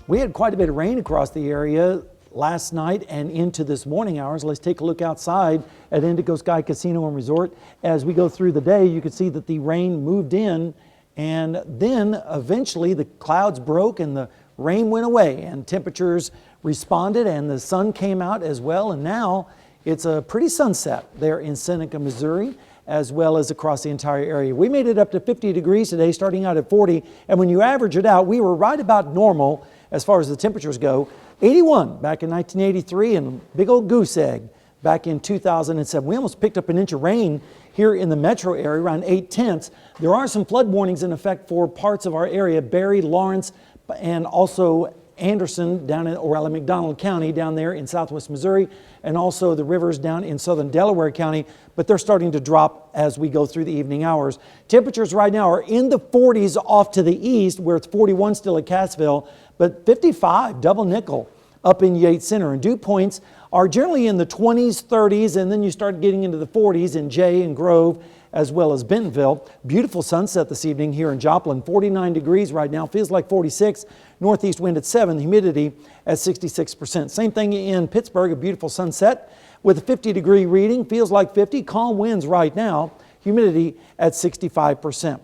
We had quite a bit of rain across the area last night and into this morning hours. Let's take a look outside at Indigo Sky Casino and Resort. As we go through the day, you can see that the rain moved in, and then eventually the clouds broke and the rain went away and temperatures responded and the sun came out as well. And now it's a pretty sunset there in Seneca, Missouri, as well as across the entire area. We made it up to 50 degrees today, starting out at 40. And when you average it out, we were right about normal as far as the temperatures go. 81 back in 1983 and big old goose egg back in 2007. We almost picked up an inch of rain here in the metro area, around 8/10. There are some flood warnings in effect for parts of our area, Barry, Lawrence, and also Anderson down in McDonald County down there in southwest Missouri, and also the rivers down in southern Delaware County, but they're starting to drop as we go through the evening hours. Temperatures right now are in the 40s off to the east, where it's 41 still at Cassville, but 55 Double Nickel up in Yates Center. And dew points are generally in the 20s, 30s, and then you start getting into the 40s in Jay and Grove, as well as Bentonville. Beautiful sunset this evening here in Joplin. 49 degrees right now, feels like 46. Northeast wind at 7, humidity at 66%. Same thing in Pittsburgh, a beautiful sunset with a 50-degree reading, feels like 50. Calm winds right now, humidity at 65%.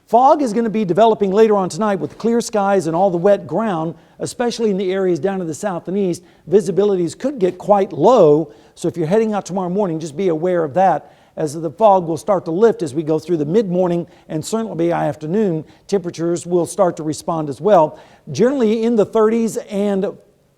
Fog is going to be developing later on tonight with clear skies and all the wet ground, especially in the areas down to the south and east. Visibilities could get quite low, so if you're heading out tomorrow morning, just be aware of that, as the fog will start to lift as we go through the mid-morning and certainly by afternoon. Temperatures will start to respond as well. Generally in the 30s and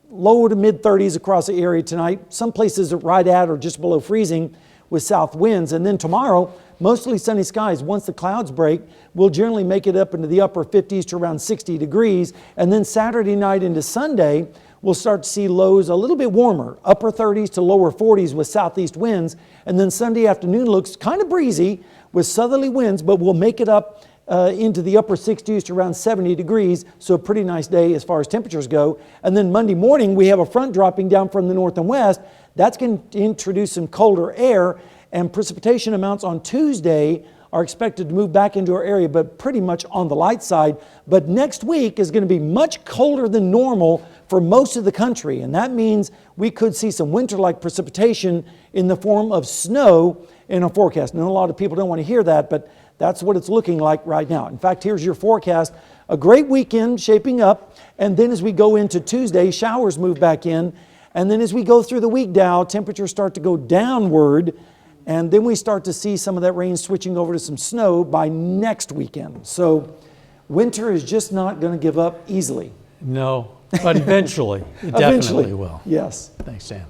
low to mid-30s across the area tonight. Some places are right at or just below freezing with south winds. And then tomorrow, mostly sunny skies. Once the clouds break, we'll generally make it up into the upper 50s to around 60 degrees. And then Saturday night into Sunday, we'll start to see lows a little bit warmer, upper 30s to lower 40s with southeast winds. And then Sunday afternoon looks kind of breezy with southerly winds, but we'll make it up into the upper 60s to around 70 degrees. So a pretty nice day as far as temperatures go. And then Monday morning, we have a front dropping down from the north and west. That's going to introduce some colder air, and precipitation amounts on Tuesday are expected to move back into our area, but pretty much on the light side. But next week is going to be much colder than normal for most of the country, and that means we could see some winter-like precipitation in the form of snow in our forecast. Now, a lot of people don't want to hear that, but that's what it's looking like right now. In fact, here's your forecast. A great weekend shaping up, and then as we go into Tuesday, showers move back in, and then as we go through the week, Dow, temperatures start to go downward, and then we start to see some of that rain switching over to some snow by next weekend. So winter is just not going to give up easily. No, but eventually, it Eventually, definitely will. yes. Thanks, Sam.